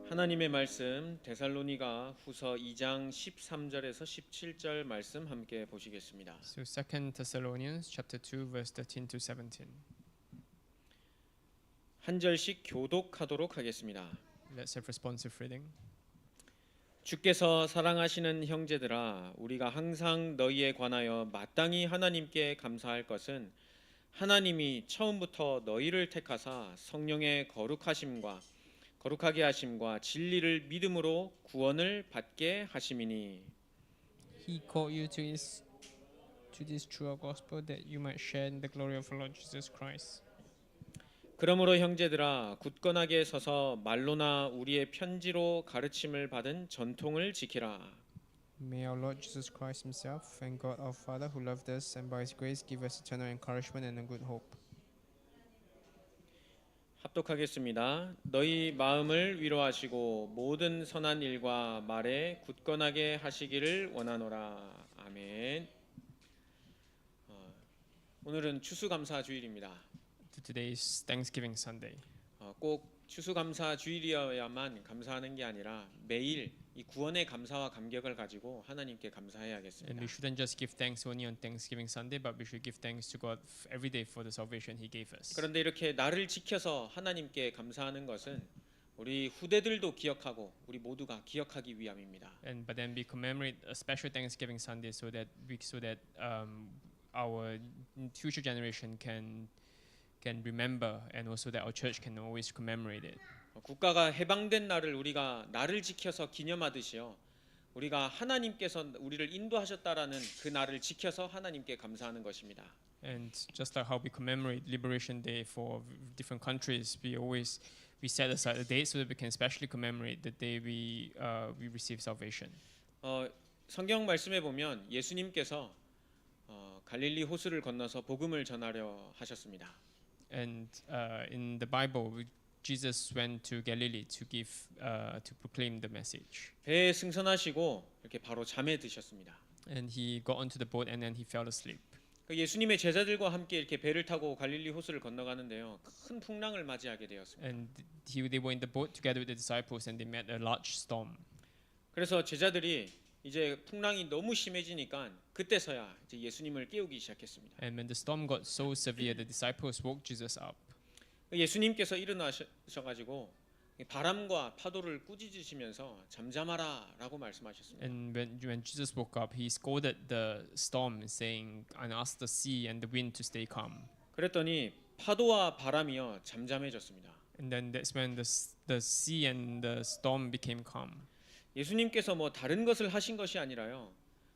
하나님의 말씀 데살로니가 후서 2장 13절에서 17절 말씀 함께 보시겠습니다. So 2 Thessalonians chapter 2 verse 13 to 17. 한 절씩 교독하도록 하겠습니다. Let's have responsive reading. 주께서 사랑하시는 형제들아, 우리가 항상 너희에 관하여 마땅히 하나님께 감사할 것은 하나님이 처음부터 너희를 택하사 성령의 거룩하게 하심과 진리를 믿음으로 구원을 받게 하심이니. He called you to this true gospel that you might share in the glory of our Lord Jesus Christ. 그러므로 형제들아, 굳건하게 서서 말로나 우리의 편지로 가르침을 받은 전통을 지키라. May our Lord Jesus Christ himself and God our Father who loved us and by his grace give us eternal encouragement and a good hope. 합독하겠습니다. 너희 마음을 위로하시고 모든 선한 일과 말에 굳건하게 하시기를 원하노라. 아멘. 오늘은 추수감사주일입니다. Today's Thanksgiving Sunday. 꼭 추수감사주일이어야만 감사하는 게 아니라 매일 이 구원의 감사와 감격을 가지고 하나님께 감사해야겠습니다. And we shouldn't just give thanks only on Thanksgiving Sunday, but we should give thanks to God every day for the salvation He gave us. 그런데 이렇게 나를 지켜서 하나님께 감사하는 것은 우리 후대들도 기억하고 우리 모두가 기억하기 위함입니다. But then we commemorate a special Thanksgiving Sunday so that our future generation can remember and also that our church can always commemorate it. 국가가 해방된 날을 우리가 나를 지켜서 기념하듯이요. 우리가 하나님께서 우리를 인도하셨다라는 그 날을 지켜서 하나님께 감사하는 것입니다. And just like how we commemorate Liberation Day for different countries, we set aside a date so that we can especially commemorate the day we receive salvation. 성경 말씀에 보면 예수님께서 갈릴리 호수를 건너서 복음을 전하려 하셨습니다. And in the Bible, Jesus went to Galilee to proclaim the message. 배에 승선하시고 이렇게 바로 잠에 드셨습니다. And he got onto the boat and then he fell asleep. 예수님의 제자들과 함께 이렇게 배를 타고 갈릴리 호수를 건너가는데요. 큰 풍랑을 맞이하게 되었습니다. And they were in the boat together with the disciples and they met a large storm. 그래서 제자들이 이제 풍랑이 너무 심해지니까 그때서야 이제 예수님을 깨우기 시작했습니다. And when the storm got so severe, the disciples woke Jesus up. 예수님께서 일어나셔가지고 바람과 파도를 꾸짖으시면서 잠잠하라라고 말씀하셨습니다. And when Jesus woke up, he scolded the storm, saying, and asked the sea and the wind to stay calm. 그랬더니 파도와 바람이요 잠잠해졌습니다. And then that's when the sea and the storm became calm. 예수님께서 뭐 다른 것을 하신 것이 아니라요.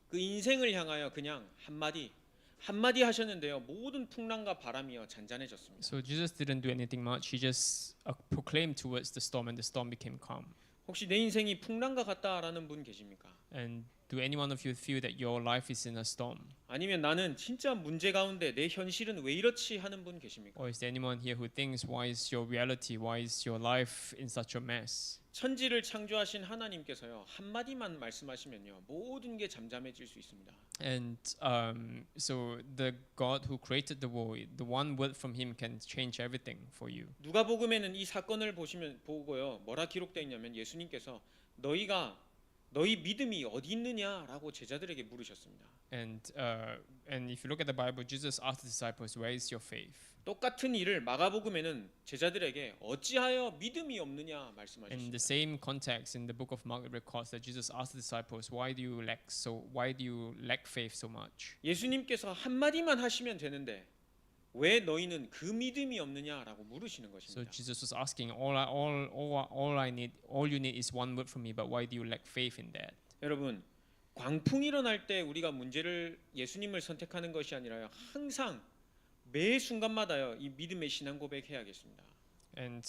그 인생을 향하여 그냥 한마디 하셨는데요. 모든 풍랑과 바람이요 잔잔해졌습니다. So Jesus didn't do anything much. He just proclaimed towards the storm, and the storm became calm. 혹시 내 인생이 풍랑과 같다라는 분 계십니까? And do any one of you feel that your life is in a storm? 아니면 나는 진짜 문제 가운데 내 현실은 왜 이렇지 하는 분 계십니까? Or is there anyone here who thinks, why is your reality, why is your life in such a mess? 천지를 창조하신 하나님께서요 한마디만 말씀하시면요 모든 게 잠잠해질 수 있습니다. And so the God who created the world, the one word from Him can change everything for you. 누가복음에는 이 사건을 보고요 뭐라 기록되어 있냐면 예수님께서 너희 믿음이 어디 있느냐라고 제자들에게 물으셨습니다. And if you look at the Bible, Jesus asked the disciples, "Where is your faith?" 똑같은 일을 마가복음에는 제자들에게 어찌하여 믿음이 없느냐 In 말씀하셨습니다. the same context, in the book of Mark, it records that Jesus asked the disciples, "Why do you lack faith so much?" 예수님께서 한마디만 하시면 되는데 왜 너희는 그 믿음이 없느냐라고 물으시는 So 것입니다. Jesus was asking, all you need is one word from me, but why do you lack faith in that? 여러분, 광풍이 일어날 때 우리가 예수님을 선택하는 것이 아니라요. 항상 매 순간마다요. 이 믿음의 신앙 고백해야겠습니다. And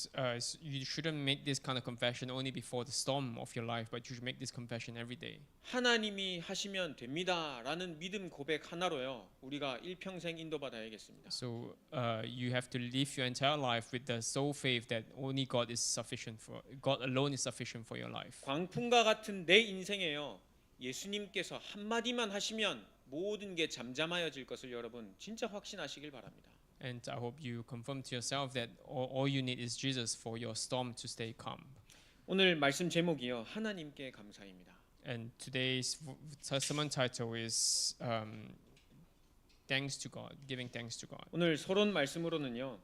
you shouldn't make this kind of confession only before the storm of your life, but you should make this confession every day. 하나님이 하시면 됩니다라는 믿음 고백 하나로요. 우리가 일평생 인도받아야겠습니다. So you have to live your entire life with the sole faith that only God alone is sufficient for your life. 광풍과 같은 내 인생에요. 예수님께서 한마디만 하시면 모든 게 잠잠하여질 것을 여러분 진짜 확신하시길 바랍니다. And I hope you confirm to yourself that all you need is Jesus for your storm to stay calm. 오늘 말씀 제목이요. 하나님께 감사입니다. And today's sermon title is thanks to God, giving thanks to God. 오늘 서론 말씀으로는요.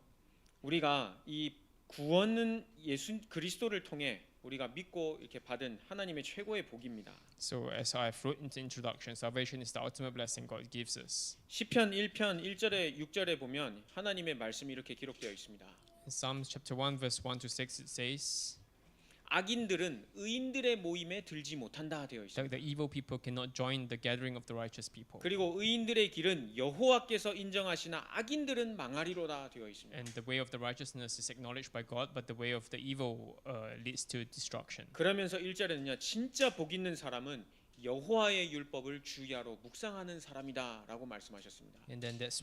우리가 이 구원은 예수 그리스도를 통해 우리가 믿고 이렇게 받은 하나님의 최고의 복입니다. So as I wrote in the introduction, salvation is the ultimate blessing God gives us. 시편 1편 1절에 6절에 보면 하나님의 말씀이 이렇게 기록되어 있습니다. In Psalms chapter 1 verse 1 to 6 it says, 악인들은 의인들의 모임에 들지 못한다 되어 있습니다. the evil people cannot join the gathering of the righteous people. 그리고 의인들의 길은 여호와께서 인정하시나 악인들은 망하리로다 되어 있습니다. And the way of the righteousness is acknowledged by God, but the way of the evil leads to destruction. 그러면서 1절에는요. 진짜 복 있는 사람은 여호와의 율법을 주야로 묵상하는 사람이다라고 말씀하셨습니다. And then that's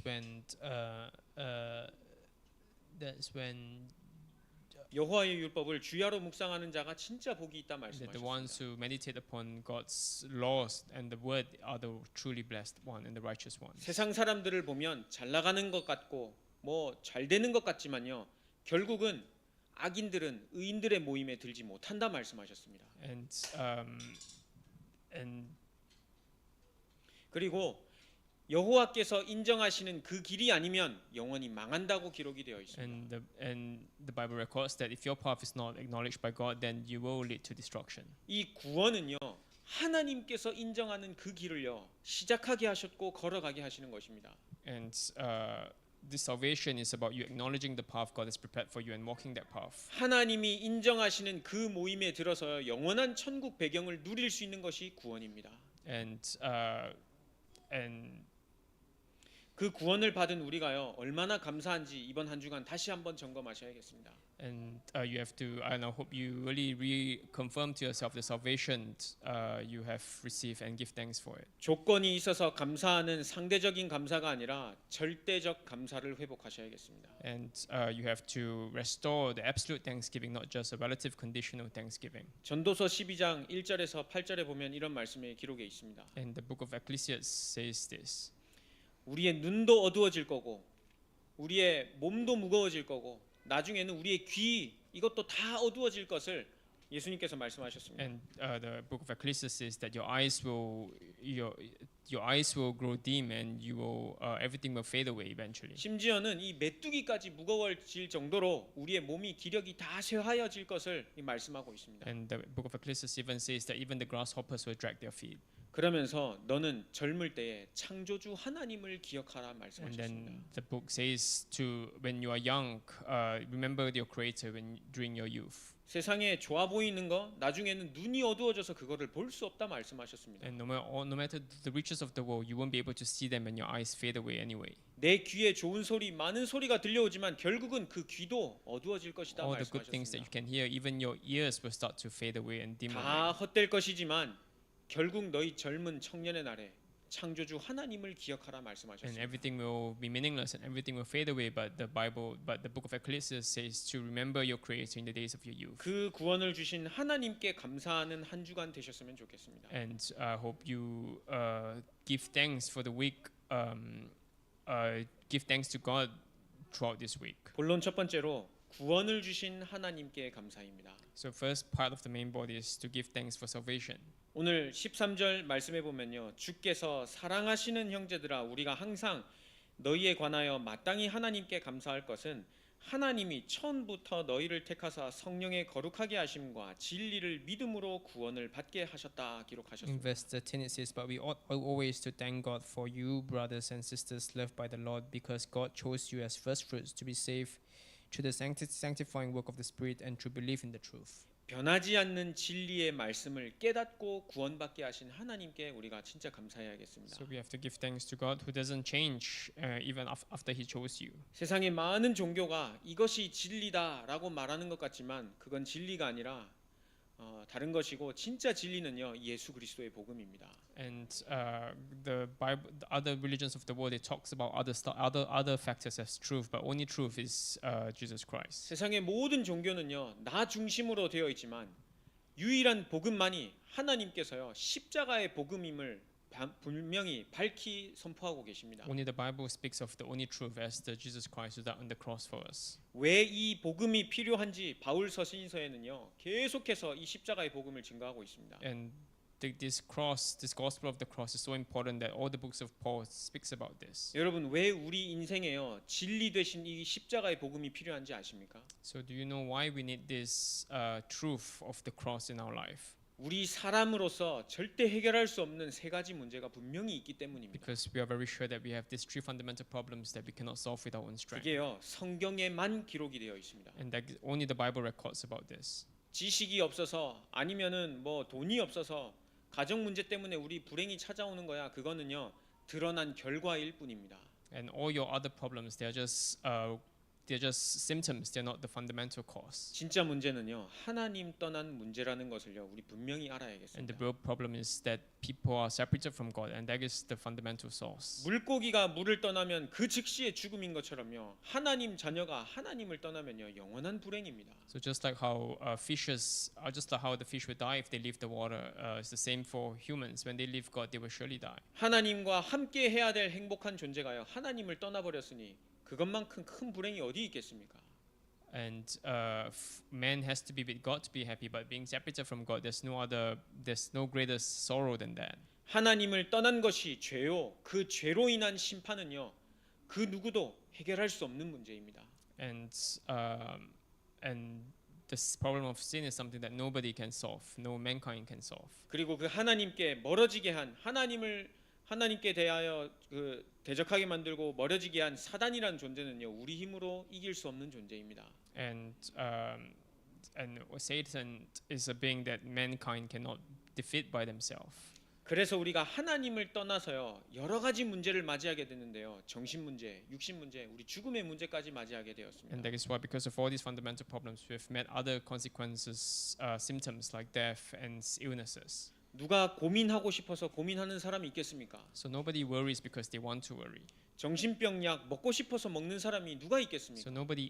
when 여호와의 율법을 주야로 묵상하는 자가 진짜 복이 있다 that the ones 말씀하셨습니다. who meditate upon God's laws and the word are the truly blessed one and the righteous ones. 세상 사람들을 보면 잘 나가는 것 같고 뭐 잘 되는 것 같지만요. 결국은 악인들은 의인들의 모임에 들지 못한다 말씀하셨습니다. And 그리고 여호와께서 인정하시는 그 길이 아니면 영원히 망한다고 기록이 되어 있습니다. and the Bible records that if your path is not acknowledged by God, then you will lead to destruction. 이 구원은요. 하나님께서 인정하는 그 길을요. 시작하게 하셨고 걸어가게 하시는 것입니다. And this salvation is about you acknowledging the path God has prepared for you and walking that path. 하나님이 인정하시는 그 모임에 들어서 영원한 천국 배경을 누릴 수 있는 것이 구원입니다. And 그 구원을 받은 우리가요. 얼마나 감사한지 이번 한 주간 다시 한번 점검하셔야겠습니다. you have to, and I hope you really reconfirm to yourself the salvation you have received and give thanks for it. 조건이 있어서 감사하는 상대적인 감사가 아니라 절대적 감사를 회복하셔야겠습니다. And you have to restore the absolute thanksgiving, not just a relative conditional thanksgiving. 전도서 12장 1절에서 8절에 보면 이런 말씀이 기록에 있습니다. And the book of Ecclesiastes says this. 우리의 눈도 어두워질 거고 우리의 몸도 무거워질 거고 나중에는 우리의 귀 이것도 다 어두워질 것을 예수님께서 말씀하셨습니다. And the book of Ecclesiastes says that your eyes will grow dim and you will everything will fade away eventually. 심지어는 이 메뚜기까지 무거워질 정도로 우리의 몸이 기력이 다 쇠하여질 것을 말씀하고 있습니다. And the book of Ecclesiastes even says that even the grasshoppers will drag their feet. 그러면서 너는 젊을 때에 창조주 하나님을 기억하라 And 말씀하셨습니다. then the book says to when you are young, remember your Creator during your youth. 세상에 좋아 보이는 거 나중에는 눈이 어두워져서 그거를 볼 수 없다 말씀하셨습니다. And no matter the riches of the world, you won't be able to see them and your eyes fade away anyway. 내 귀에 좋은 소리, 많은 소리가 들려오지만 결국은 그 귀도 어두워질 것이다 All the good things that you 말씀하셨습니다. can hear, even your ears will start to fade away and dim away. 다 헛될 것이지만 결국 너희 젊은 청년의 날에 창조주 하나님을 기억하라 And 말씀하셨습니다. everything will be meaningless and everything will fade away. But the book of Ecclesiastes says to remember your Creator in the days of your youth. 그 구원을 주신 하나님께 감사하는 한 주간 되셨으면 좋겠습니다. And I hope you give thanks for the week. Give thanks to God throughout this week. 본론 첫 번째로 구원을 주신 하나님께 감사입니다. So first part of the main body is to give thanks for salvation. 오늘 13절 말씀해 보면요. 주께서 사랑하시는 형제들아 우리가 항상 너희에 관하여 마땅히 하나님께 감사할 것은 하나님이 처음부터 너희를 택하사 성령의 거룩하게 하심과 진리를 믿음으로 구원을 받게 하셨다 In 기록하셨습니다. verse 13 it says, "But we ought always to thank God for you, brothers and sisters loved by the Lord, because God chose you as first fruits to be saved through the sanctifying work of the Spirit and through belief in the truth." 변하지 않는 진리의 말씀을 깨닫고 구원받게 하신 하나님께 우리가 진짜 감사해야겠습니다. So we have to give thanks to God who doesn't change even after He chose you. 세상의 많은 종교가 이것이 진리다라고 말하는 것 같지만 그건 진리가 아니라 다른 것이고 진짜 진리는요 예수 그리스도의 복음입니다. And the Bible, the other religions of the world, it talks about other factors as truth, but only truth is Jesus Christ. 세상의 모든 종교는요 나 중심으로 되어 있지만 유일한 복음만이 하나님께서요 십자가의 복음임을 분명히 밝히 선포하고 계십니다. Only the Bible speaks of the only truth as the Jesus Christ who died on the cross for us. 왜 이 복음이 필요한지 바울 서신서에는요 계속해서 이 십자가의 복음을 증거하고 있습니다. And this gospel of the cross is so important that all the books of Paul speaks about this. 여러분 왜 우리 인생에요 진리 되신 이 십자가의 복음이 필요한지 아십니까? So do you know why we need this truth of the cross in our life? 우리 사람으로서 절대 해결할 수 없는 세 가지 문제가 분명히 있기 때문입니다. Because we are very sure that we have these three fundamental problems that we cannot solve with our own strength. 그게요 성경에만 기록이 되어 있습니다. And that only the Bible records about this. 지식이 없어서 아니면은 뭐 돈이 없어서 가정 문제 때문에 우리 불행이 찾아오는 거야. 그거는요 드러난 결과일 뿐입니다. And all your other problems, they're just symptoms. They're not the fundamental cause. 진짜 문제는요 하나님 떠난 문제라는 것을요 우리 분명히 And the 알아야겠습니다. real problem is that people are separated from God, and that is the fundamental source. 물고기가 물을 떠나면 그 즉시의 죽음인 것처럼요 하나님 자녀가 하나님을 떠나면요 영원한 불행입니다. So just like how just like how the fish will die if they leave the water, it's the same for humans. When they leave God, they will surely die. 하나님과 함께 해야 될 행복한 존재가요 하나님을 떠나버렸으니 그것만큼 큰 불행이 어디 있겠습니까? And man has to be with God to be happy, but being separated from God, there's no greater sorrow than that. 하나님을 떠난 것이 죄요. 그 죄로 인한 심판은요 그 누구도 해결할 수 없는 문제입니다. And this problem of sin is something that nobody can solve, no mankind can solve. 그리고 그 하나님께 멀어지게 한 하나님께 대하여 그 대적하게 만들고 멀어지게 한 사단이라는 존재는요 우리 힘으로 이길 수 없는 존재입니다. And Satan is a being that mankind cannot defeat by themselves. 그래서 우리가 하나님을 떠나서요 여러 가지 문제를 맞이하게 되는데요 정신 문제, 육신 문제, 우리 죽음의 문제까지 맞이하게 되었습니다. And that is why, because of all these fundamental problems, we've met other consequences, symptoms like death and illnesses. 누가 고민하고 싶어서 고민하는 사람이 있겠습니까? So nobody worries because they want to worry. 정신병 약 먹고 싶어서 먹는 사람이 누가 있겠습니까? So nobody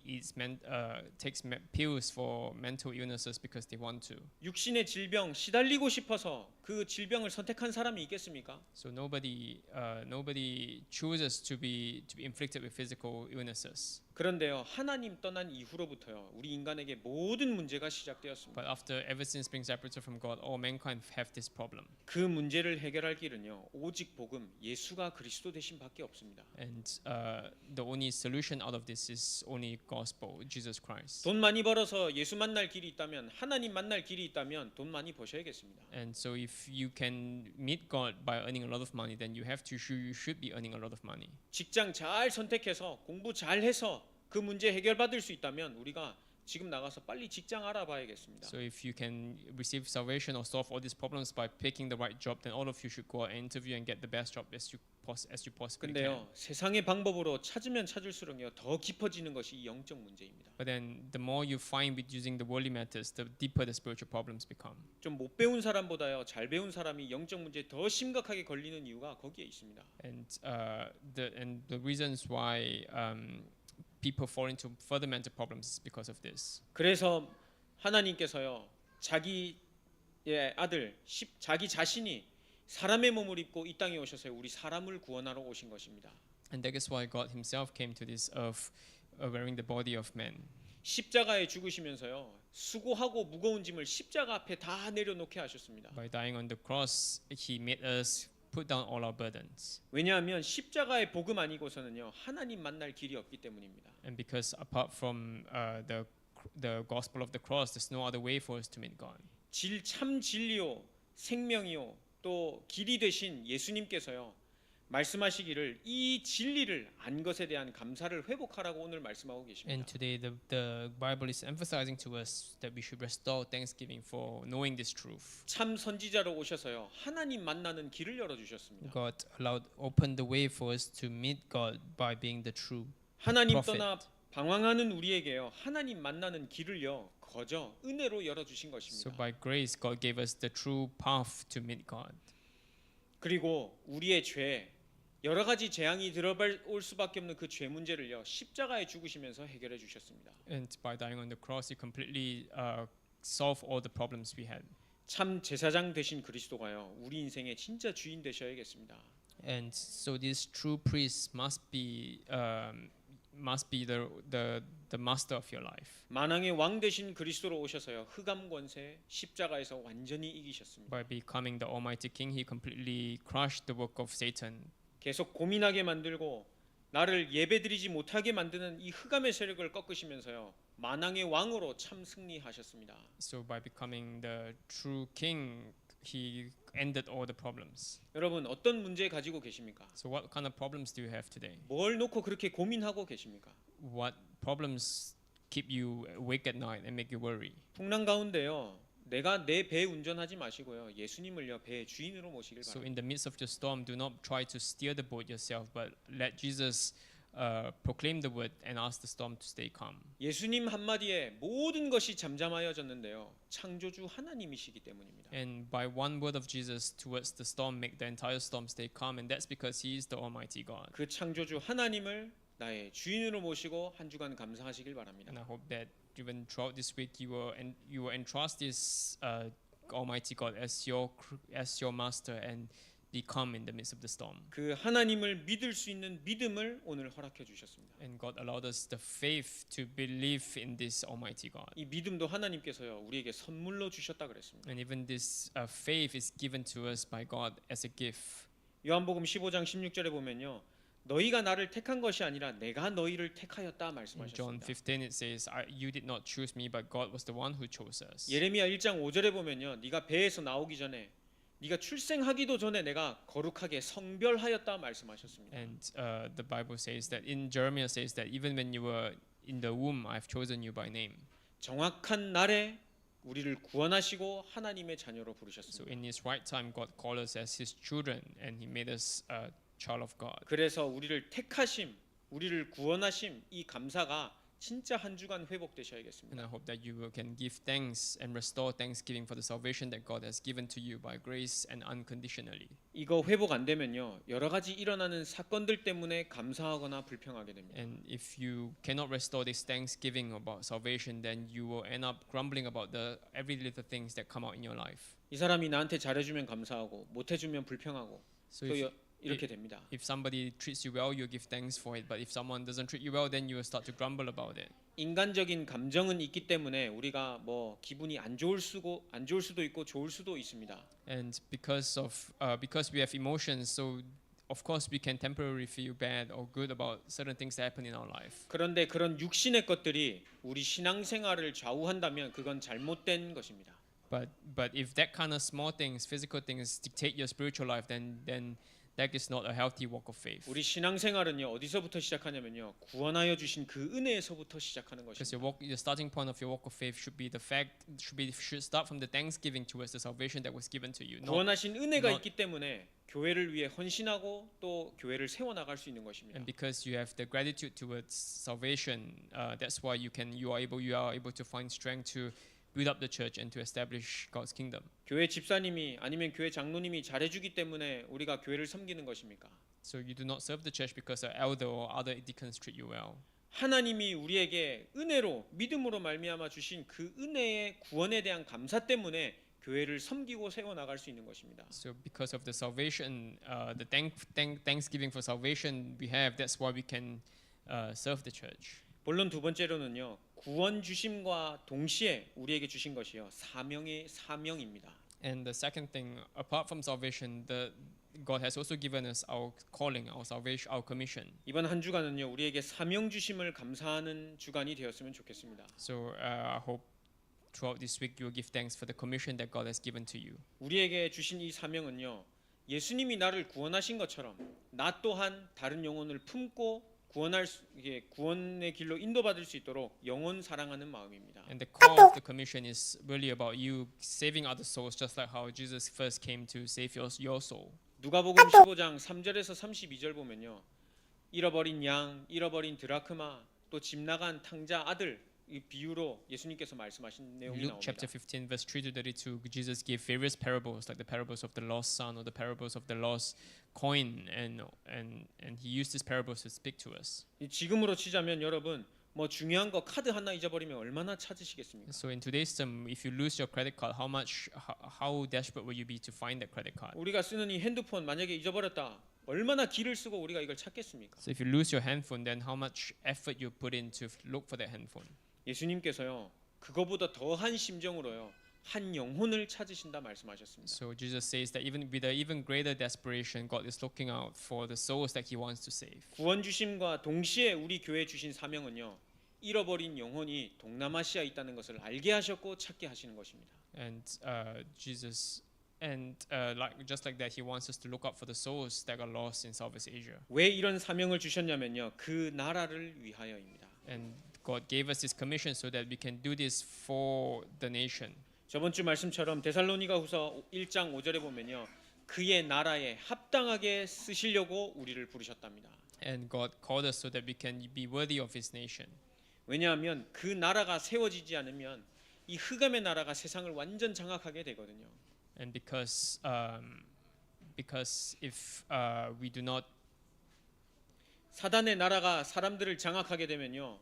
takes pills for mental illnesses because they want to. 육신의 질병 시달리고 싶어서 그 질병을 선택한 사람이 있겠습니까? So nobody chooses to be inflicted with physical illnesses. 그런데요 하나님 떠난 이후로부터요 우리 인간에게 모든 문제가 시작되었습니다. But ever since being separated from God, all mankind have this problem. 그 문제를 해결할 길은요 오직 복음 예수가 그리스도 되심밖에 없습니다. And the only solution out of this is only gospel, Jesus Christ. 돈 많이 벌어서 예수 만날 길이 있다면 하나님 만날 길이 있다면 돈 많이 버셔야겠습니다. And so if you can meet God by earning a lot of money, then you should be earning a lot of money. 직장 잘 선택해서 공부 잘해서 그 문제 해결받을 수 있다면 우리가 지금 나가서 빨리 직장 알아봐야겠습니다. So if you can receive salvation or solve all these problems by picking the right job, then all of you should go out and interview and get the best job as you possibly can. 근데요 세상의 방법으로 찾으면 찾을수록요 더 깊어지는 것이 이 영적 문제입니다. But then the more you find with using the worldly methods, the deeper the spiritual problems become. 좀 못 배운 사람보다요 잘 배운 사람이 영적 문제에 더 심각하게 걸리는 이유가 거기에 있습니다. And the reasons why people fall into further mental problems is because of this. 그래서 하나님께서요 자기의 아들 자기 자신이 사람의 몸을 입고 이 땅에 오셔서 우리 사람을 구원하러 오신 것입니다. And that is why God Himself came to this earth wearing the body of man. 십자가에 죽으시면서요 수고하고 무거운 짐을 십자가 앞에 다 내려놓게 하셨습니다. By dying on the cross, He made us put down all our burdens. 왜냐하면 십자가의 복음 아니고서는요 하나님 만날 길이 없기 때문입니다. And because apart from the gospel of the cross, there's no other way for us to meet God. 참 진리요 생명이요 또 길이 되신 예수님께서요 말씀하시기를 이 진리를 안 것에 대한 감사를 회복하라고 오늘 말씀하고 계십니다. And today the Bible is emphasizing to us that we should restore thanksgiving for knowing this truth. 참 선지자로 오셔서요 하나님 만나는 길을 열어 주셨습니다. God opened the way for us to meet God by being the true 하나님 prophet. 떠나 방황하는 우리에게요 하나님 만나는 길을요 거저 은혜로 열어 주신 것입니다. So by grace, God gave us the true path to meet God. 그리고 우리의 죄 여러 가지 재앙이 들어올 수밖에 없는 그 죄 문제를요 십자가에 죽으시면서 해결해 주셨습니다. And by dying on the cross, He completely solved all the problems we had. 참 제사장 되신 그리스도가요, 우리 인생의 진짜 주인 되셔야겠습니다. And so these true priests must be the master of your life. 만왕의 왕 되신 그리스도로 오셔서요, 흑암 권세 십자가에서 완전히 이기셨습니다. By becoming the Almighty King, He completely crushed the work of Satan. 계속 고민하게 만들고 나를 예배드리지 못하게 만드는 이 흑암의 세력을 꺾으시면서요, 만왕의 왕으로 참 승리하셨습니다. So by becoming the true King, He ended all the problems. 여러분, 어떤 문제 가지고 계십니까? So what kind of problems do you have today? 뭘 놓고 그렇게 고민하고 계십니까? What problems keep you awake at night and make you worry? 풍랑 가운데요, 내가 내 배 운전하지 마시고요, 예수님을요 배의 주인으로 모시길 So 바랍니다. in the midst of your storm, do not try to steer the boat yourself, but let Jesus proclaim the word and ask the storm to stay calm. 예수님 한마디에 모든 것이 잠잠하여졌는데요, 창조주 하나님이시기 때문입니다. And by one word of Jesus towards the storm, make the entire storm stay calm, and that's because He is the Almighty God. 그 창조주 하나님을 나의 주인으로 모시고 한 주간 감사하시길 바랍니다. And I hope that even throughout this week, you will entrust this Almighty God as your master and be calm in the midst of the storm. 그 하나님을 믿을 수 있는 믿음을 오늘 허락해 주셨습니다. And God allowed us the faith to believe in this Almighty God. 이 믿음도 하나님께서요 우리에게 선물로 주셨다 그랬습니다. And even this faith is given to us by God as a gift. 요한복음 15장 16절에 보면요, 너희가 나를 택한 것이 아니라 내가 너희를 택하였다 In John 말씀하셨습니다. 15 it says, "You did not choose me, but God was the one who chose us." 예레미야 1장 5절에 보면요, 네가 배에서 나오기 전에, 네가 출생하기도 전에 내가 거룩하게 성별하였다 말씀하셨습니다. And the Bible says that in Jeremiah says that even when you were in the womb, I've chosen you by name. 정확한 날에 우리를 구원하시고 하나님의 자녀로 So 부르셨습니다. in His right time, God called us as His children, and He made us a child of God. 그래서 우리를 택하심, 우리를 구원하심, 이 감사가 진짜 한 주간 And 회복되셔야겠습니다. I hope that you can give thanks and restore thanksgiving for the salvation that God has given to you by grace and unconditionally. 이거 회복 안 되면요, 여러 가지 일어나는 사건들 때문에 감사하거나 불평하게 됩니다. And if you cannot restore this thanksgiving about salvation, then you will end up grumbling about the every little things that come out in your life. 이 사람이 나한테 잘해주면 감사하고 못해주면 불평하고 So 또 if, 이렇게 됩니다. if somebody treats you well, you give thanks for it. But if someone doesn't treat you well, then you will start to grumble about it. 인간적인 감정은 있기 때문에 우리가 뭐 기분이 안 좋을 수도 있고 좋을 수도 있습니다. And because we have emotions, so of course we can temporarily feel bad or good about certain things that happen in our life. 그런데 그런 육신의 것들이 우리 신앙생활을 좌우한다면 그건 잘못된 것입니다. But if that kind of small things, physical things, dictate your spiritual life, then that is not a healthy walk of faith. 우리 신앙생활은요 어디서부터 시작하냐면요, 구원하여 주신 그 은혜에서부터 시작하는 Because 것입니다. the starting point of your walk of faith should start from the thanksgiving towards the salvation that was given to you. Not, 구원하신 은혜가 not- 있기 때문에 교회를 위해 헌신하고 또 교회를 세워 나갈 수 있는 것입니다. and because you have the gratitude towards salvation, that's why you are able to find strength to build up the church and to establish God's kingdom. 교회 집사님이 아니면 교회 장로님이 잘해주기 때문에 우리가 교회를 섬기는 것입니까? So you do not serve the church because an elder or other deacons treat you well. 하나님이 우리에게 은혜로 믿음으로 말미암아 주신 그 은혜의 구원에 대한 감사 때문에 교회를 섬기고 세워 나갈 수 있는 것입니다. So because of the salvation, the thanksgiving for salvation we have, that's why we can serve the church. 본론 두 번째로는요, 구원 주심과 동시에 우리에게 주신 것이요 사명입니다. And the second thing, apart from salvation, God has also given us our calling, our salvation, our commission. 이번 한 주간은요 우리에게 사명 주심을 감사하는 주간이 되었으면 좋겠습니다. So I hope throughout this week you will give thanks for the commission that God has given to you. 우리에게 주신 이 사명은요, 예수님이 나를 구원하신 것처럼 나 또한 다른 영혼을 품고 구원의 길로 인도받을 수 있도록 영혼 사랑하는 마음입니다. And the core of the commission is really about you saving other souls, just like how Jesus first came to save your soul. 누가복음 15장 3절에서 32절 보면요, 잃어버린 양, 잃어버린 드라크마, 또 집 나간 탕자 아들, 이 비유로 예수님께서 말씀하신 내용이 Luke 나옵니다. chapter 15 verse 3 to 32, Jesus gave various parables, like the parables of the lost son or the parables of the lost coin, and he used these parables to speak to us. 지금으로 치자면 여러분, 뭐 중요한 거 카드 하나 잊어버리면 얼마나 찾으시겠습니까? So in today's time, if you lose your credit card, how desperate will you be to find that credit card? 우리가 쓰는 이 핸드폰 만약에 잊어버렸다. 얼마나 기를 쓰고 우리가 이걸 찾겠습니까? So if you lose your handphone, then how much effort you put in to look for that handphone? 예수님께서요. 그거보다 더한 심정으로요. 한 영혼을 찾으신다 말씀하셨습니다. So Jesus says that even with an even greater desperation, God is looking out for the souls that He wants to save. 구원 주심과 동시에 우리 교회 주신 사명은요. 잃어버린 영혼이 동남아시아에 있다는 것을 알게 하셨고 찾게 하시는 것입니다. And Jesus, just like that, He wants us to look out for the souls that are lost in Southeast Asia. 왜 이런 사명을 주셨냐면요. 그 나라를 위하여입니다. And God gave us this commission so that we can do this for the nation. 저번 주 말씀처럼 데살로니가후서 1장 5절에 보면요. 그의 나라에 합당하게 쓰시려고 우리를 부르셨답니다. And God called us so that we can be worthy of His nation. 왜냐하면 그 나라가 세워지지 않으면 이 흑암의 나라가 세상을 완전 장악하게 되거든요. And because if we do not, 사단의 나라가 사람들을 장악하게 되면요.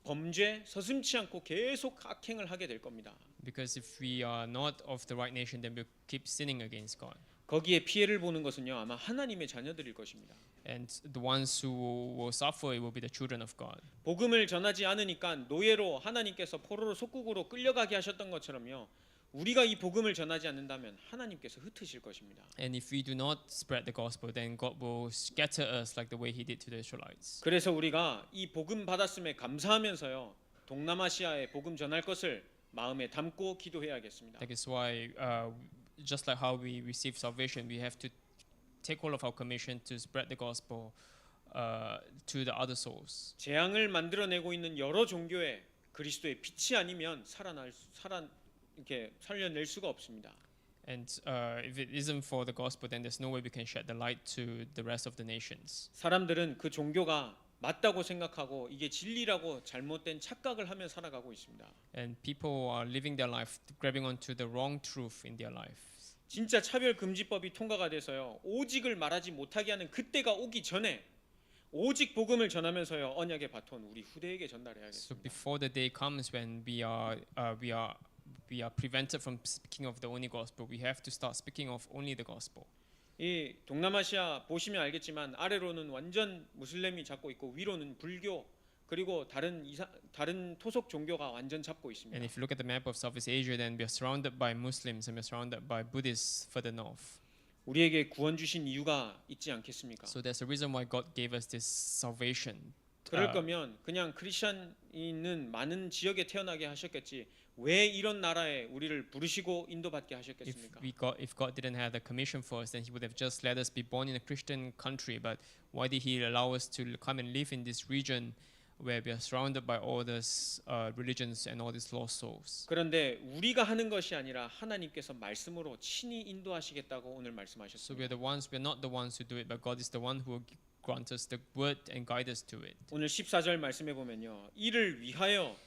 범죄 서슴지 않고 계속 악행을 하게 될 겁니다. because if we are not of the right nation, then we keep sinning against God. 거기에 피해를 보는 것은요. 아마 하나님의 자녀들일 것입니다. And the ones who will suffer it will be the children of God. 복음을 전하지 않으니까 노예로 하나님께서 포로로 속국으로 끌려가게 하셨던 것처럼요. 우리가 이 복음을 전하지 않는다면 하나님께서 흩으실 것입니다. And if we do not spread the gospel, then God will scatter us like the way He did to the Israelites. 그래서 우리가 이 복음 받았음에 감사하면서요. 동남아시아에 복음 전할 것을 마음에 담고 기도해야겠습니다. That is why, just like how we receive salvation, we have to take hold of our commission to spread the gospel to the other souls. 재앙을 만들어내고 있는 여러 종교에 그리스도의 빛이 아니면 이렇게 살려낼 수가 없습니다. And if it isn't for the gospel, then there's no way we can shed the light to the rest of the nations. 사람들은 그 종교가 맞다고 생각하고 이게 진리라고 잘못된 착각을 하며 살아가고 있습니다. And people are living their life grabbing onto the wrong truth in their life. 진짜 차별금지법이 통과가 돼서요. 오직을 말하지 못하게 하는 그때가 오기 전에 오직 복음을 전하면서요. 언약의 바톤 우리 후대에게 So 전달해야겠습니다. before the day comes when we are prevented from speaking of the only gospel, we have to start speaking of only the gospel. 이 동남아시아 보시면 알겠지만 아래로는 완전 무슬림이 잡고 있고 위로는 불교 그리고 다른 토속 종교가 완전 잡고 And 있습니다. if you look at the map of Southeast Asia, then we are surrounded by Muslims and we are surrounded by Buddhists further north. 우리에게 구원 주신 이유가 있지 않겠습니까? So there's a reason why God gave us this salvation. 그럴 거면 그냥 크리스천이 있는 많은 지역에 태어나게 하셨겠지. 왜 이런 나라에 우리를 부르시고 인도받게 하셨겠습니까? If God didn't have the commission for us, then He would have just let us be born in a Christian country. But why did He allow us to come and live in this region where we are surrounded by all these religions and all these lost souls? 그런데 우리가 하는 것이 아니라 하나님께서 말씀으로 친히 인도하시겠다고 오늘 So 말씀하셨습니다. we're not the ones who do it, but God is the one who will grant us the word and guide us to it. 오늘 14절 말씀해 보면요. 이를 위하여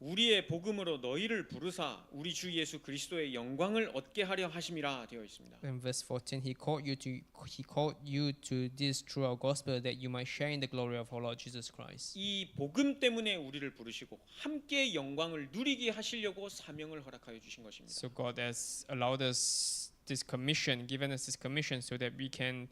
우리의 복음으로 너희를 부르사 우리 주 예수 그리스도의 영광을 얻게 하려 하심이라 되어 있습니다. In verse 14, He called you to this through our gospel that you might share in the glory of our Lord Jesus Christ. 이 복음 때문에 우리를 부르시고 함께 영광을 누리게 하시려고 사명을 허락하여 주신 것입니다. So God has allowed us this commission, given us this commission, so that we can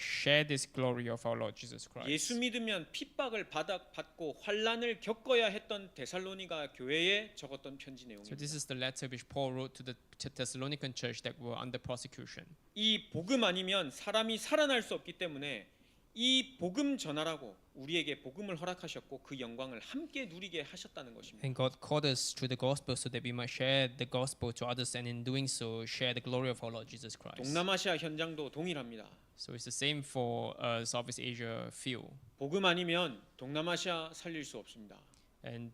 share this glory of our Lord Jesus Christ. 예수 믿으면 핍박을 받고 환난을 겪어야 했던 데살로니가 교회에 적었던 편지 So 내용입니다. this is the letter which Paul wrote to the Thessalonican church that were under persecution. 이 복음 아니면 사람이 살아날 수 없기 때문에 이 복음 전하라고 우리에게 복음을 허락하셨고 그 영광을 함께 누리게 하셨다는 것입니다. And God called us through the gospel so that we might share the gospel to others, and in doing so, share the glory of our Lord Jesus Christ. 동남아시아 현장도 동일합니다. So it's the same for Southeast Asia field. 복음 아니면 동남아시아 살릴 수 없습니다. And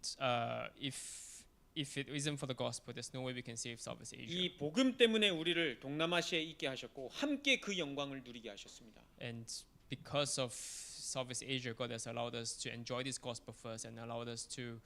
if it isn't for the gospel, there's no way we can save Southeast Asia. 이 복음 때문에 우리를 동남아시아에 있게 하셨고 함께 그 영광을 누리게 하셨습니다. And because of Southeast Asia, God has allowed us to enjoy this gospel first and allowed us to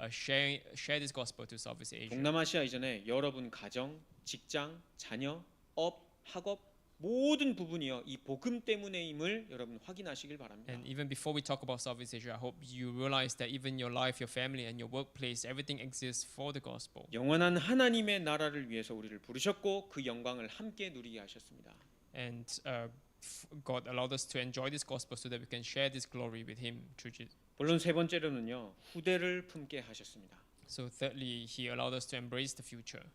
share this gospel to Southeast Asia. 동남아시아 이전에 여러분 가정, 직장, 자녀, 업, 학업 모든 부분이요 이 복음 때문에임을 여러분 확인하시길 바랍니다. And even before we talk about Southeast Asia, I hope you realize that even your life, your family, and your workplace, everything exists for the gospel. 영원한 하나님의 나라를 위해서 우리를 부르셨고 그 영광을 함께 누리게 하셨습니다. And God allowed us to enjoy this gospel so that we can share this glory with Him through Jesus. 물론 세 번째로는요 후대를 품게 하셨습니다. So thirdly, He allowed us to embrace the future.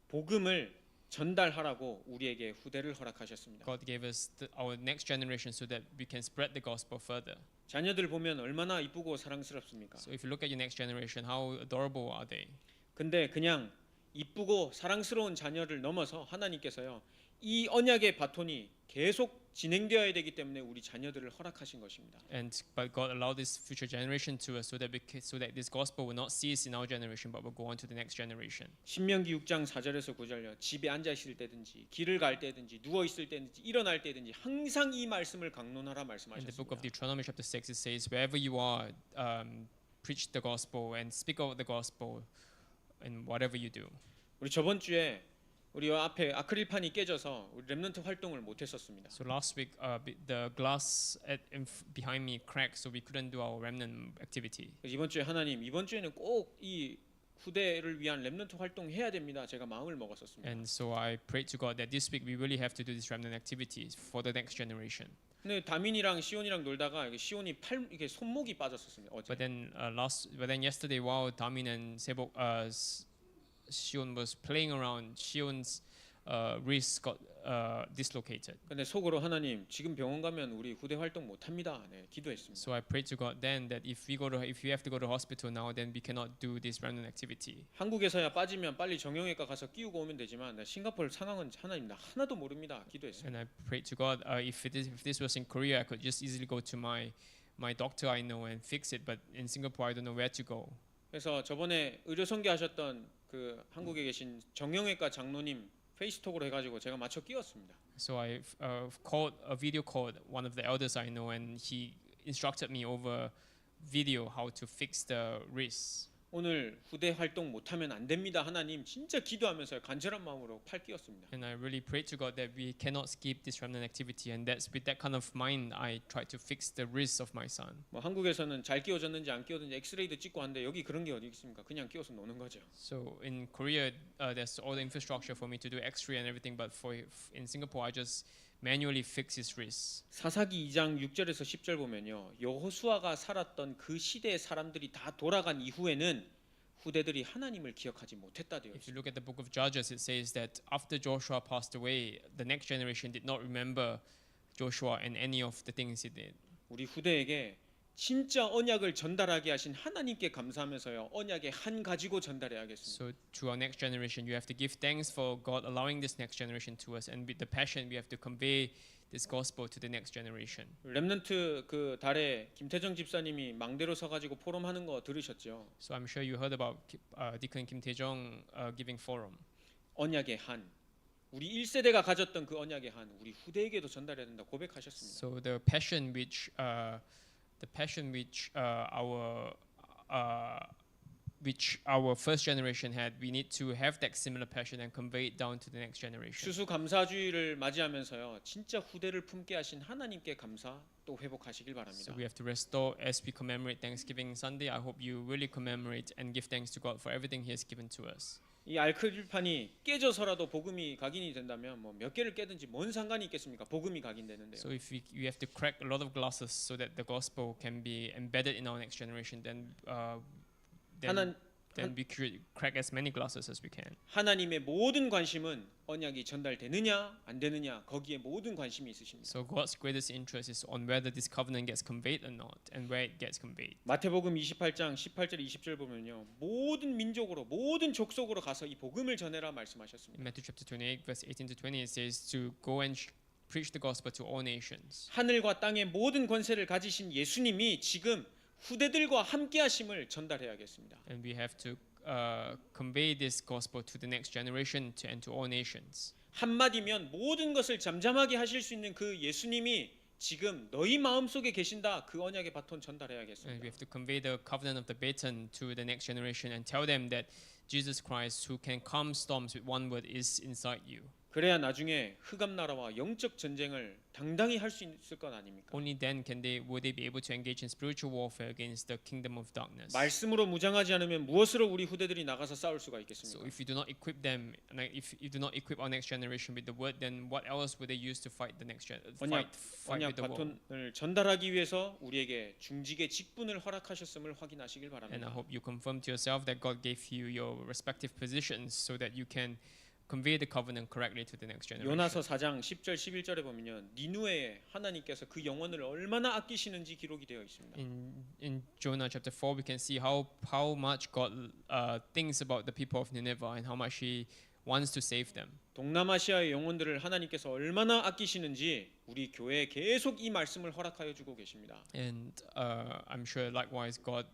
복음을 전달하라고 우리에게 후대를 허락하셨습니다. God gave us our next generation so that we can spread the gospel further. 자녀들 보면 얼마나 이쁘고 사랑스럽습니까? So if you look at your next generation, how adorable are they? 근데 그냥 이쁘고 사랑스러운 자녀를 넘어서 하나님께서요 이 언약의 바톤이 계속 진행되어야 되기 때문에 우리 자녀들을 허락하신 것입니다. But God allowed this future generation to us so that this gospel will not cease in our generation, but will go on to the next generation. 신명기 6장 4절에서 9절요 집에 앉아 있을 때든지 길을 갈 때든지 누워 있을 때든지 일어날 때든지 항상 이 말씀을 강론하라 In the book of 말씀하셨습니다. Deuteronomy chapter 6, it says, wherever you are, preach the gospel and speak of the gospel in whatever you do. 우리 저번 주에 우리 앞에 아크릴판이 깨져서 우리 렘넌트 활동을 못 했었습니다. So last week, the glass behind me cracked, so we couldn't do our remnant activity. 그래서 이번 주에 하나님 이번 주에는 꼭 이 후대를 위한 렘넌트 활동 해야 됩니다. 제가 마음을 먹었었습니다. And so I prayed to God that this week we really have to do this remnant activities for the next generation. 근데 다민이랑 시온이랑 놀다가 시온이 이게 손목이 빠졌었습니다. 어제. But then yesterday, while Damin and Sebok, Shion was playing around, Shion's wrist got dislocated. 근데 속으로 하나님 지금 병원 가면 우리 후대 활동 못 합니다. 네, 기도했습니다. So I prayed to God then that if we have to go to hospital now, then we cannot do this remnant activity. 한국에서야 빠지면 빨리 정형외과 가서 끼우고 오면 되지만 싱가포르 상황은 하나님 나 하나도 모릅니다. 기도했습니다. And I prayed to God if this was in Korea, I could just easily go to my doctor I know and fix it. But in Singapore, I don't know where to go. 그래서 저번에 의료 선교하셨던 그 한국에 계신 정형외과 장로님 페이스톡으로 해가지고 제가 맞춰 끼웠습니다. So I video called one of the elders I know, and he instructed me over video how to fix the wrist. 오늘 후대 활동 못하면 안 됩니다. 하나님 진짜 기도하면서 간절한 마음으로 팔 끼웠습니다. And I really prayed to God that we cannot skip this remnant activity, and that's with that kind of mind I tried to fix the wrist of my son. 뭐 한국에서는 잘 끼워졌는지 안 끼워졌는지 엑스레이도 찍고 하는데 여기 그런 게 어디 있습니까? 그냥 끼워서 노는 거죠. So in Korea, there's all the infrastructure for me to do X-ray and everything, but in Singapore, I just manually fix his wrist. 사사기 2장 6절에서 10절 보면요. 여호수아가 살았던 그 시대의 사람들이 다 돌아간 이후에는 후대들이 하나님을 기억하지 못했다 되어 If you 있습니다. look at the book of Judges, it says that after Joshua passed away, the next generation did not remember Joshua and any of the things he did. 우리 후대에게 진짜 언약을 전달하게 하신 하나님께 감사하면서요. 언약의 한 가지고 전달해야겠습니다. So to our next generation, you have to give thanks for God allowing this next generation to us, and with the passion, we have to convey this gospel to the next generation. 렘넌트 그 달에 김태정 집사님이 망대로 서가지고 포럼하는 거 들으셨죠? So I'm sure you heard about Deacon Kim Tae-jung giving forum. 언약의 한. 우리 1세대가 가졌던 그 언약의 한 우리 후대에게도 전달해야 된다 고백하셨습니다. So the passion which our first generation had, we need to have that similar passion and convey it down to the next generation. 추수감사주의를 맞이하면서요. 진짜 후대를 품게 하신 하나님께 감사 또 회복하시길 바랍니다. So we have to restore as we commemorate Thanksgiving Sunday. I hope you really commemorate and give thanks to God for everything He has given to us. 이 알크릴판이 깨져서라도 복음이 각인이 된다면 뭐 몇 개를 깨든지 뭔 상관이 있겠습니까? 복음이 각인되는데요. So if we have to crack a lot of glasses so that the gospel can be embedded in our next generation, then we could crack as many glasses as we can. 하나님의 모든 관심은 언약이 전달되느냐 안 되느냐 거기에 모든 관심이 있으십니다. So God's greatest interest is on whether this covenant gets conveyed or not, and where it gets conveyed. 마태복음 28장 18절 20절 보면요. 모든 민족으로 모든 족속으로 가서 이 복음을 전해라 In 말씀하셨습니다. Matthew chapter 28, verse 18 to 20, it says to go and preach the gospel to all nations. 하늘과 땅의 모든 권세를 가지신 예수님이 지금 후대들과 함께 하심을 전달해야겠습니다. And we have to convey this gospel to the next generation and to all nations. 한마디면 모든 것을 잠잠하게 하실 수 있는 그 예수님이 지금 너희 마음속에 계신다. 그 언약의 바톤 And we 전달해야겠습니다. have to convey the covenant of the baton to the next generation and tell them that Jesus Christ, who can calm storms with one word, is inside you. 그래야 나중에 흑암 나라와 영적 전쟁을 당당히 할 수 있을 것 아닙니까? Only then would they be able to engage in spiritual warfare against the kingdom of darkness. 말씀으로 무장하지 않으면 무엇으로 우리 후대들이 나가서 싸울 수가 So 있겠습니까? if you do not equip them, and if you do not equip our next generation with the word, then what else would they use to fight the next 언약 fight with the world? 바톤을 전달하기 위해서 우리에게 중직의 직분을 허락하셨음을 확인하시길 And I 바랍니다. hope you confirm to yourself that God gave you your respective positions so that you can convey the covenant correctly to the next generation. 요나서 4장 10절 11절에 보면요. 니누에 하나님께서 그 영혼을 얼마나 아끼시는지 기록이 되어 있습니다. In Jonah chapter 4, we can see how much God thinks about the people of Nineveh and how much He wants to save them. 동남아시아의 영혼들을 하나님께서 얼마나 아끼시는지 우리 교회에 계속 이 말씀을 허락하여 주고 계십니다. And I'm sure likewise God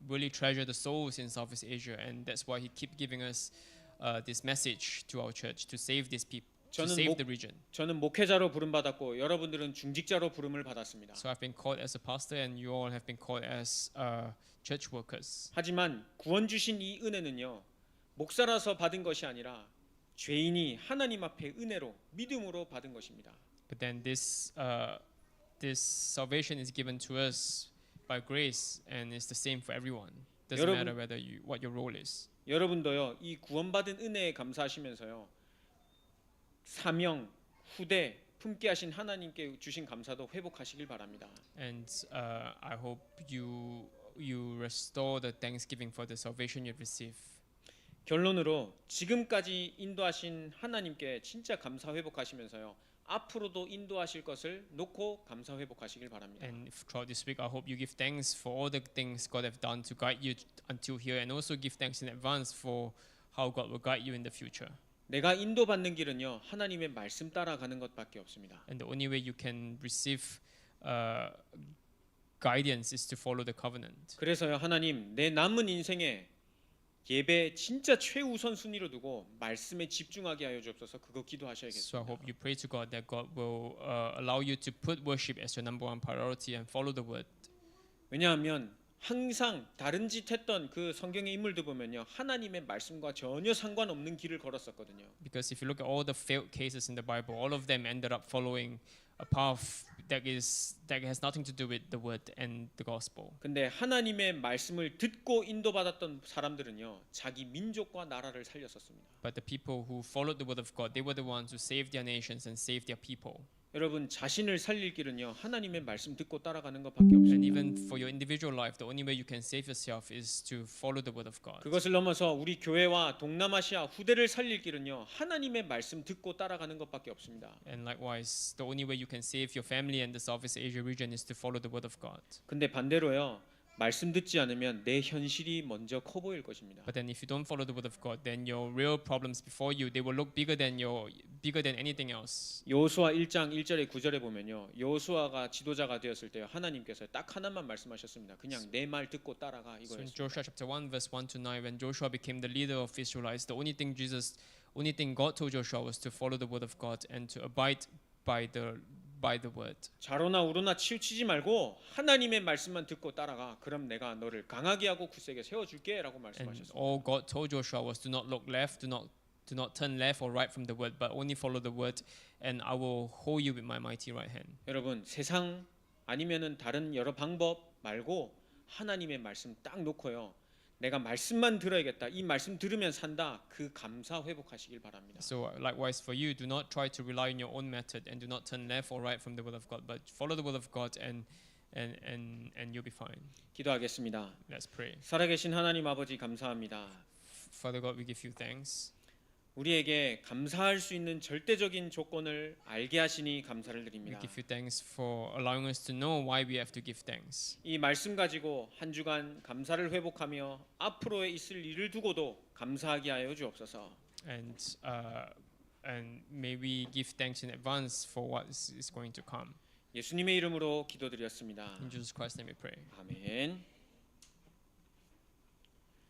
really treasure the souls in Southeast Asia, and that's why He keep giving us this message to our church to save these people, to 저는 save the region. 저는 목회자로 부름 받았고 여러분들은 중직자로 부름을 받았습니다. So I've been called as a pastor, and you all have been called as church workers. 하지만 구원 주신 이 은혜는요. 목사라서 받은 것이 아니라 죄인이 하나님 앞에 은혜로 믿음으로 받은 것입니다. But then this salvation is given to us by grace, and it's the same for everyone. Doesn't 여러분- matter whether what your role is. 여러분도요. 이 구원받은 은혜에 감사하시면서요. 사명, 후대 품게 하신 하나님께 주신 감사도 회복하시길 바랍니다. And I hope you restore the thanksgiving for the salvation you receive. 결론으로 지금까지 인도하신 하나님께 진짜 감사 회복하시면서요. 앞으로도 인도하실 것을 놓고 감사 회복하시길 바랍니다. And throughout this week, I hope you give thanks for all the things God have done to guide you until here, and also give thanks in advance for how God will guide you in the future. 내가 인도받는 길은요. 하나님의 말씀 따라가는 것밖에 없습니다. And the only way you can receive guidance is to follow the covenant. 그래서요. 하나님 내 남은 인생에 예배 진짜 최우선 순위로 두고 말씀에 집중하게 하여 주옵소서. 그거 So I 기도하셔야겠습니다. hope you pray to God that God will allow you to put worship as your number one priority and follow the word. 왜냐하면 항상 다른 짓 했던 그 성경의 인물들 보면요. 하나님의 말씀과 전혀 상관없는 길을 걸었었거든요. Because if you look at all the failed cases in the Bible, all of them ended up following a path that has nothing to do with the word and the gospel. 근데 하나님의 말씀을 듣고 인도받았던 사람들은요. 자기 민족과 나라를 살렸었습니다. But the people who followed the word of God, they were the ones who saved their nations and saved their people. 여러분 자신을 살릴 길은요. 하나님의 말씀 듣고 따라가는 것밖에 And 없습니다. even for your individual life, the only way you can save yourself is to follow the word of God. 그것을 넘어서 우리 교회와 동남아시아 후대를 살릴 길은요. 하나님의 말씀 듣고 따라가는 것밖에 없습니다. And likewise, the only way you can save your family and the Southeast Asia region is to follow the word of God. 근데 반대로요. 말씀 듣지 않으면 내 현실이 먼저 커 보일 것입니다. But then if you don't follow the word of God, then your real problems before you, they will look bigger than anything else. 여호수아 1장 1절에 9절에 보면요. 여호수아가 지도자가 되었을 때 하나님께서 딱 하나만 말씀하셨습니다. 그냥 내 말 듣고 따라가 So in 이거였습니다. Joshua chapter 1 verse 1 to 9, when Joshua became the leader of Israelites, the only thing God told Joshua was to follow the word of God and to abide by the word. 좌로나 우로나 치우치지 말고 하나님의 말씀만 듣고 따라가. 그럼 내가 너를 강하게 하고 굳세게 세워줄게라고 And 말씀하셨습니다. all God told Joshua was do not look left, do not turn left or right from the word, but only follow the word, and I will hold you with my mighty right hand. 여러분 세상 아니면은 다른 여러 방법 말고 하나님의 말씀 딱 놓고요. 내가 말씀만 들어야겠다. 이 말씀 들으면 산다. 그 감사 회복하시길 바랍니다. So likewise for you, do not try to rely on your own method and do not turn left or right from the word of God, but follow the word of God and you'll be fine. 기도하겠습니다. Let's pray. 살아계신 하나님 아버지 감사합니다. Father God, we give you thanks. 우리에게 감사할 수 있는 절대적인 조건을 알게 하시니 감사를 We 드립니다. give you thanks for allowing us to know why we have to give thanks. 이 말씀 가지고 한 주간 감사를 회복하며 앞으로에 있을 일을 두고도 감사하게 하여 주옵소서. And may we give thanks in advance for what is going to come. 예수님의 이름으로 기도드렸습니다. In Jesus Christ's name we pray. 아멘.